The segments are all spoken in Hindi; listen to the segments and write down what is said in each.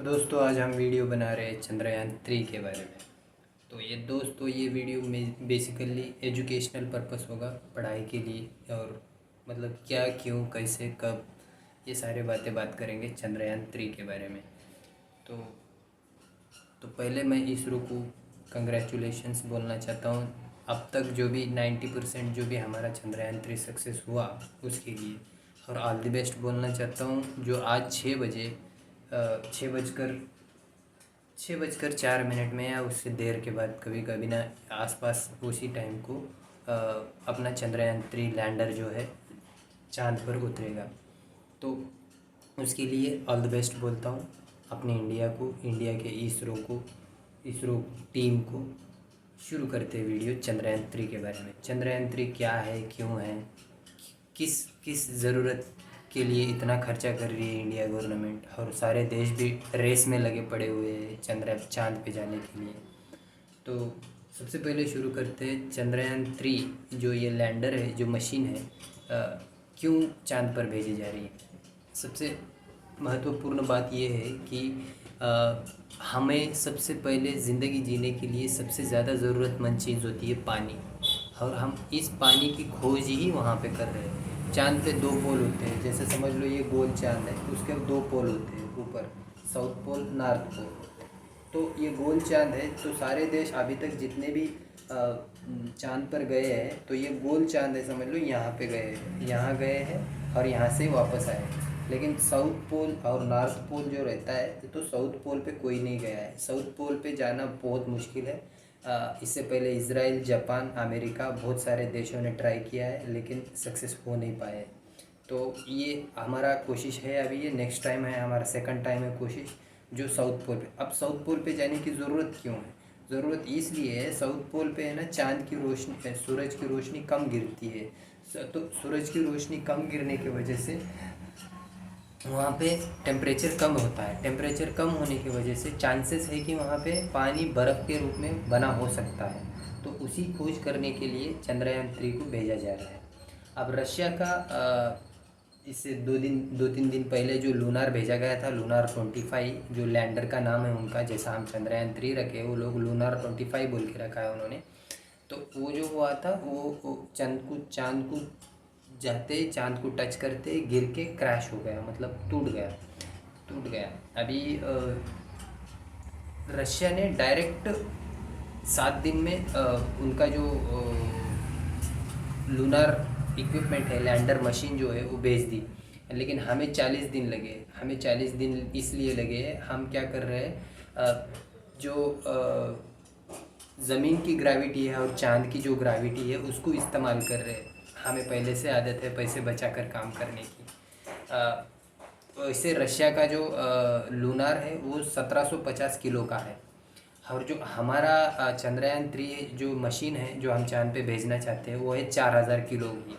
तो दोस्तों आज हम वीडियो बना रहे हैं चंद्रयान 3 के बारे में। तो ये वीडियो में बेसिकली एजुकेशनल पर्पस होगा, पढ़ाई के लिए। और मतलब क्या, क्यों, कैसे, कब, ये सारे बात करेंगे चंद्रयान 3 के बारे में। तो तो पहले मैं इसरो को कंग्रेचुलेशंस बोलना चाहता हूँ। अब तक जो भी 90% जो भी हमारा चंद्रयान 3 सक्सेस हुआ उसके लिए, और ऑल द बेस्ट बोलना चाहता हूँ जो आज 6 बजे 6:04 में या उससे देर के बाद कभी कभी ना आसपास उसी टाइम को अपना चंद्रयान 3 लैंडर जो है चांद पर उतरेगा। तो उसके लिए ऑल द बेस्ट बोलता हूँ अपने इंडिया को, इंडिया के इसरो टीम को। शुरू करते हैं वीडियो चंद्रयान 3 के बारे में। चंद्रयान 3 क्या है, क्यों है, किस किस ज़रूरत के लिए इतना खर्चा कर रही है इंडिया गवर्नमेंट, और सारे देश भी रेस में लगे पड़े हुए हैं चांद पे जाने के लिए। तो सबसे पहले शुरू करते हैं चंद्रयान 3 जो ये लैंडर है, जो मशीन है, क्यों चांद पर भेजी जा रही है। सबसे महत्वपूर्ण बात यह है कि हमें सबसे पहले ज़िंदगी जीने के लिए सबसे ज़्यादा ज़रूरतमंद चीज़ होती है पानी, और हम इस पानी की खोज ही वहाँ पे कर रहे हैं। चांद पे 2 पोल होते हैं, जैसे समझ लो ये गोल चांद है, उसके 2 पोल होते हैं ऊपर, साउथ पोल, नॉर्थ पोल। तो ये गोल चांद है, तो सारे देश अभी तक जितने भी चांद पर गए हैं, तो ये गोल चांद है, समझ लो यहाँ पे गए हैं, यहाँ गए हैं और यहाँ से वापस आए हैं। लेकिन साउथ पोल और नॉर्थ पोल जो रहता है, तो साउथ पोल पे कोई नहीं गया है। साउथ पोल पे जाना बहुत मुश्किल है। इससे पहले इज़राइल, जापान, अमेरिका, बहुत सारे देशों ने ट्राई किया है लेकिन सक्सेस हो नहीं पाए। तो ये हमारा कोशिश है, अभी ये नेक्स्ट टाइम है, हमारा सेकंड टाइम है कोशिश जो साउथ पोल पे। अब साउथ पोल पे जाने की ज़रूरत क्यों है? ज़रूरत इसलिए है, साउथ पोल पे है ना, चांद की रोशनी, सूरज की रोशनी कम गिरती है। तो सूरज की रोशनी कम गिरने की वजह से वहाँ पे टेम्परेचर कम होता है। टेम्परेचर कम होने की वजह से चांसेस है कि वहाँ पे पानी बर्फ़ के रूप में बना हो सकता है। तो उसी खोज करने के लिए चंद्रयान 3 को भेजा जा रहा है। अब रशिया का इससे 2-3 दिन पहले जो लूनार भेजा गया था, लूनार 25, जो लैंडर का नाम है उनका, जैसा हम चंद्रयान 3 रखे, वो लोग लूनार 25 बोल के रखा है उन्होंने। तो वो जो हुआ था, वो चांद को जाते, चांद को टच करते गिर के क्रैश हो गया, मतलब टूट गया। अभी रशिया ने डायरेक्ट 7 दिन में उनका जो लूनार इक्विपमेंट है, लैंडर मशीन जो है, वो भेज दी। लेकिन हमें 40 दिन लगे। हमें 40 दिन इसलिए लगे, हम क्या कर रहे हैं, जो ज़मीन की ग्रेविटी है और चांद की जो ग्रेविटी है उसको इस्तेमाल कर रहे हैं। हमें पहले से आदत है पैसे बचाकर काम करने की। वैसे रशिया का जो लूनार है वो 1750 किलो का है, और जो हमारा चंद्रयान 3 जो मशीन है, जो हम चांद पे भेजना चाहते हैं, वो है 4000 किलो की।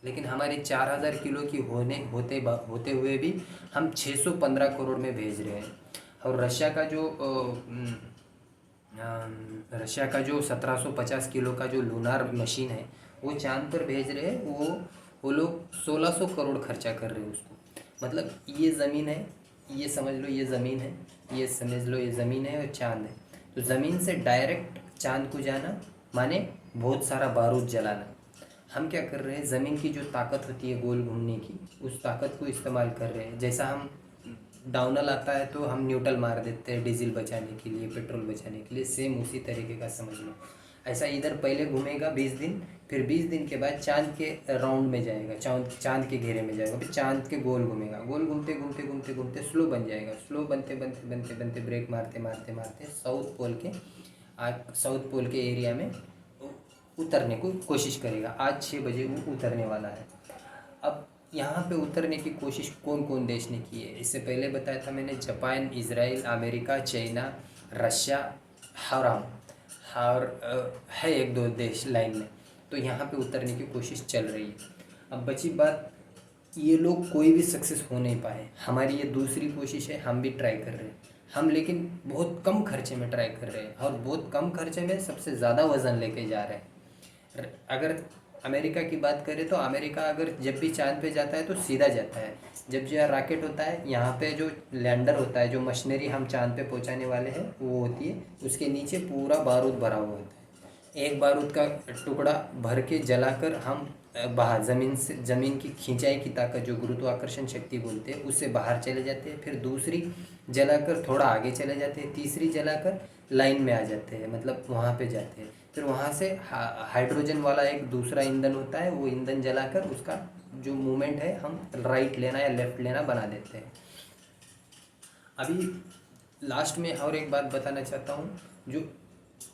लेकिन हमारे 4000 किलो की होते हुए भी हम 615 करोड़ में भेज रहे हैं। और रशिया का जो 1750 किलो का जो लूनार मशीन है, वो चांद पर भेज रहे हैं। वो लोग 1600 करोड़ खर्चा कर रहे हैं उसको। मतलब ये ज़मीन है, ये समझ लो ये ज़मीन है, ये समझ लो ये ज़मीन है और चांद है। तो ज़मीन से डायरेक्ट चांद को जाना माने बहुत सारा बारूद जलाना। हम क्या कर रहे हैं, ज़मीन की जो ताकत होती है गोल घूमने की, उस ताकत को इस्तेमाल कर रहे हैं। जैसा हम डाउनल आता है तो हम न्यूट्रल मार देते हैं डीजल बचाने के लिए, पेट्रोल बचाने के लिए, सेम उसी तरीके का समझ लो। ऐसा इधर पहले घूमेगा 20 दिन, फिर 20 दिन के बाद चांद के राउंड में जाएगा, चांद के घेरे में जाएगा, फिर चांद के गोल घूमेगा। गोल घूमते घूमते घूमते घूमते स्लो बन जाएगा। स्लो बनते बनते बनते बनते ब्रेक मारते मारते मारते साउथ पोल के एरिया में उतरने को कोशिश करेगा। आज 6 बजे वो उतरने वाला है। अब यहाँ पे उतरने की कोशिश कौन कौन देश ने की है, इससे पहले बताया था मैंने, Japan, Israel, America, China, Russia और है 1-2 देश लाइन में। तो यहाँ पे उतरने की कोशिश चल रही है। अब बची बात, ये लोग कोई भी सक्सेस हो नहीं पाए। हमारी ये दूसरी कोशिश है, हम भी ट्राई कर रहे हैं। हम लेकिन बहुत कम खर्चे में ट्राई कर रहे हैं, और बहुत कम खर्चे में सबसे ज़्यादा वज़न लेके जा रहे हैं। अगर अमेरिका की बात करें तो अमेरिका अगर जब भी चांद पे जाता है तो सीधा जाता है। जब जो है रॉकेट होता है, यहाँ पे जो लैंडर होता है, जो मशीनरी हम चांद पे पहुँचाने वाले हैं वो होती है, उसके नीचे पूरा बारूद भरा हुआ होता है। एक बारूद का टुकड़ा भर के जलाकर हम बाहर ज़मीन की खिंचाई की ताकत, जो गुरुत्वाकर्षण शक्ति बोलते हैं, उससे बाहर चले जाते हैं। फिर दूसरी जलाकर थोड़ा आगे चले जाते हैं, तीसरी जलाकर लाइन में आ जाते हैं, मतलब वहाँ पे जाते हैं। फिर वहाँ से हाइड्रोजन वाला एक दूसरा ईंधन होता है, वो ईंधन जलाकर उसका जो मूवमेंट है हम राइट लेना या लेफ़्ट लेना बना देते हैं। अभी लास्ट में और एक बात बताना चाहता हूँ, जो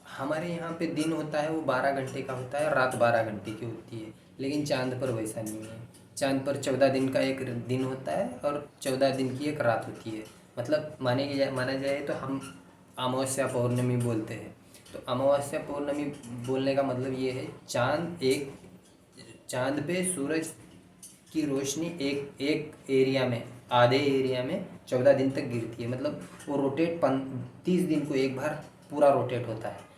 हमारे यहाँ पे दिन होता है वो 12 घंटे का होता है, रात 12 घंटे की होती है, लेकिन चांद पर वैसा नहीं है। चांद पर 14 दिन का एक दिन होता है और 14 दिन की एक रात होती है। मतलब माना जाए तो हम अमावस्या पौर्णमी बोलते हैं। तो अमावस्या पौर्णमी बोलने का मतलब ये है, चांद पे सूरज की रोशनी एक एक एरिया में, आधे एरिया में 14 दिन तक गिरती है। मतलब वो रोटेट 30 दिन को एक बार पूरा रोटेट होता है।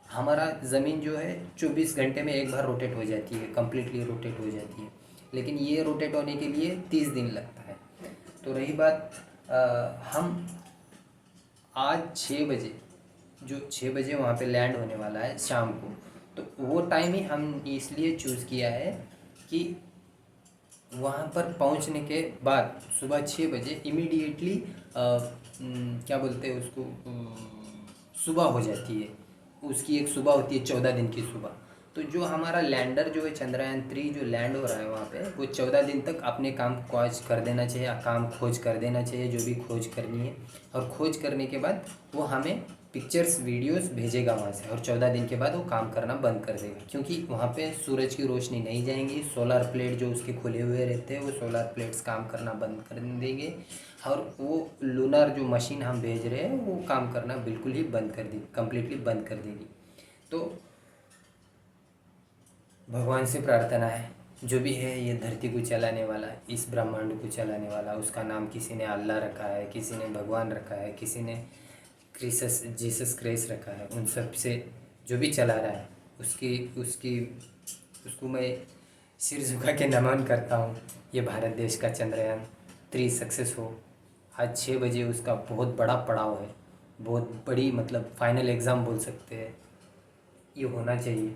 हमारा ज़मीन जो है 24 घंटे में एक बार रोटेट हो जाती है, कम्प्लीटली रोटेट हो जाती है, लेकिन ये रोटेट होने के लिए 30 दिन लगता है। तो रही बात हम आज 6 बजे, जो 6 बजे वहाँ पे लैंड होने वाला है शाम को, तो वो टाइम ही हम इसलिए चूज़ किया है कि वहाँ पर पहुँचने के बाद सुबह 6 बजे इमीडिएटली क्या बोलते हैं उसको, सुबह हो जाती है। उसकी एक सुबह होती है, 14 दिन की सुबह। तो जो हमारा लैंडर जो है चंद्रयान-3 जो लैंड हो रहा है वहाँ पे, वो 14 दिन तक अपने काम खोज कर देना चाहिए, खोज कर देना चाहिए जो भी खोज करनी है। और खोज करने के बाद वो हमें पिक्चर्स वीडियोस भेजेगा वहाँ से, और 14 दिन के बाद वो काम करना बंद कर देगा, क्योंकि वहाँ पे सूरज की रोशनी नहीं जाएंगी। सोलर प्लेट जो उसके खुले हुए रहते हैं, वो सोलर प्लेट्स काम करना बंद कर देंगे, और वो लूनर जो मशीन हम भेज रहे हैं वो काम करना बिल्कुल ही बंद कर देगी, कम्प्लीटली बंद कर देगी। तो भगवान से प्रार्थना है, जो भी है ये धरती को चलाने वाला, इस ब्रह्मांड को चलाने वाला, उसका नाम किसी ने अल्लाह रखा है, किसी ने भगवान रखा है, किसी ने जीसस क्राइस्ट रखा है। उन सब से जो भी चला रहा है उसको मैं सिर झुका के नमन करता हूँ। ये भारत देश का चंद्रयान-3 सक्सेस हो। आज 6 बजे उसका बहुत बड़ा पड़ाव है, बहुत बड़ी, मतलब फाइनल एग्ज़ाम बोल सकते हैं। ये होना चाहिए,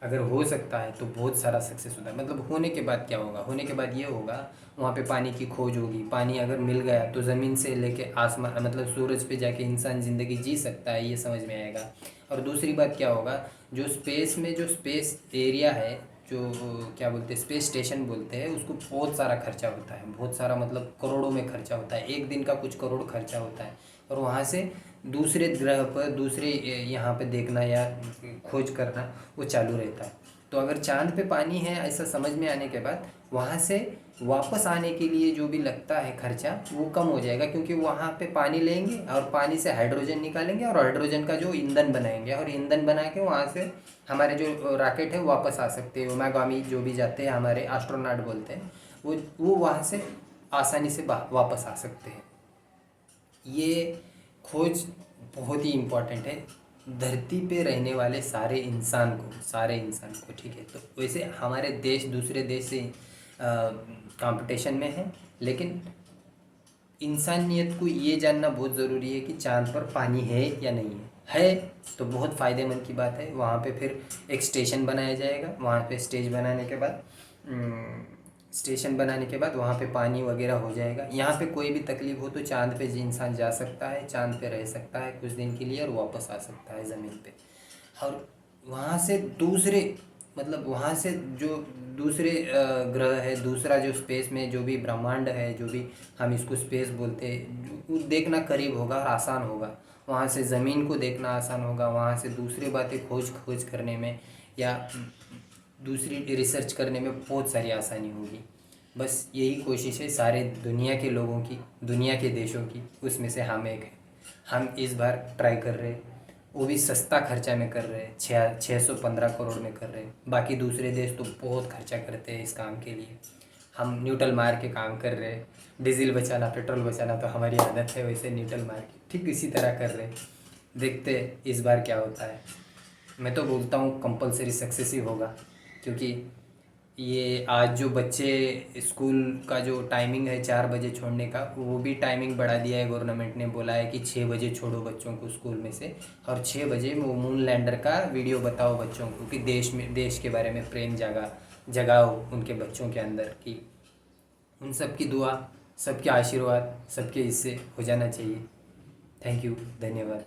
अगर हो सकता है तो बहुत सारा सक्सेस होता है। मतलब होने के बाद क्या होगा, होने के बाद ये होगा, वहाँ पे पानी की खोज होगी। पानी अगर मिल गया तो ज़मीन से लेके आसमान, मतलब सूरज पे जाके इंसान ज़िंदगी जी सकता है, ये समझ में आएगा। और दूसरी बात क्या होगा, जो स्पेस में जो स्पेस एरिया है, जो क्या बोलते हैं स्पेस स्टेशन बोलते हैं उसको, बहुत सारा खर्चा होता है, बहुत सारा, मतलब करोड़ों में खर्चा होता है। एक दिन का कुछ करोड़ खर्चा होता है, और वहाँ से दूसरे ग्रह पर, दूसरे यहाँ पे देखना या खोज करना वो चालू रहता है। तो अगर चांद पे पानी है ऐसा समझ में आने के बाद, वहाँ से वापस आने के लिए जो भी लगता है खर्चा वो कम हो जाएगा, क्योंकि वहाँ पे पानी लेंगे और पानी से हाइड्रोजन निकालेंगे और हाइड्रोजन का जो ईंधन बनाएंगे, और ईंधन बना के वहाँ से हमारे जो रॉकेट है वापस आ सकते हैं। ओमेगामी जो भी जाते हैं, हमारे एस्ट्रोनॉट बोलते हैं, वो वहाँ से आसानी से वापस आ सकते हैं। ये खोज बहुत ही इम्पोर्टेंट है धरती पे रहने वाले सारे इंसान को, ठीक है। तो वैसे हमारे देश दूसरे देश से कंपटीशन में है, लेकिन इंसानियत को ये जानना बहुत ज़रूरी है कि चांद पर पानी है या नहीं है तो बहुत फ़ायदेमंद की बात है। वहाँ पे फिर एक स्टेशन बनाया जाएगा, वहाँ पे स्टेशन बनाने के बाद वहाँ पे पानी वगैरह हो जाएगा। यहाँ पे कोई भी तकलीफ़ हो तो चांद पे इंसान जा सकता है, चांद पे रह सकता है कुछ दिन के लिए और वापस आ सकता है ज़मीन पे। और वहाँ से वहाँ से जो दूसरे ग्रह है, दूसरा जो स्पेस में जो भी ब्रह्मांड है, जो भी हम इसको स्पेस बोलते हैं, वो देखना करीब होगा और आसान होगा। वहाँ से ज़मीन को देखना आसान होगा, वहाँ से दूसरी बातें खोज करने में या दूसरी रिसर्च करने में बहुत सारी आसानी होगी। बस यही कोशिश है सारे दुनिया के लोगों की, दुनिया के देशों की, उसमें से हम एक हैं। हम इस बार ट्राई कर रहे हैं, वो भी सस्ता खर्चा में कर रहे हैं, 615 करोड़ में कर रहे हैं। बाकी दूसरे देश तो बहुत खर्चा करते हैं इस काम के लिए। हम न्यूट्रल मार के काम कर रहे हैं, डीजल बचाना, पेट्रोल बचाना तो हमारी आदत है, वैसे न्यूट्रल मार के ठीक इसी तरह कर रहे हैं। देखते हैं इस बार क्या होता है। मैं तो बोलता हूँ कंपलसरी सक्सेस ही होगा। क्योंकि ये आज जो बच्चे स्कूल का जो टाइमिंग है 4 बजे छोड़ने का, वो भी टाइमिंग बढ़ा दिया है गवर्नमेंट ने। बोला है कि 6 बजे छोड़ो बच्चों को स्कूल में से, और 6 बजे वो मून लैंडर का वीडियो बताओ बच्चों को, कि देश के बारे में प्रेम जगाओ उनके बच्चों के अंदर, कि उन सब की दुआ, सबके आशीर्वाद सबके हिस्से हो जाना चाहिए। थैंक यू, धन्यवाद।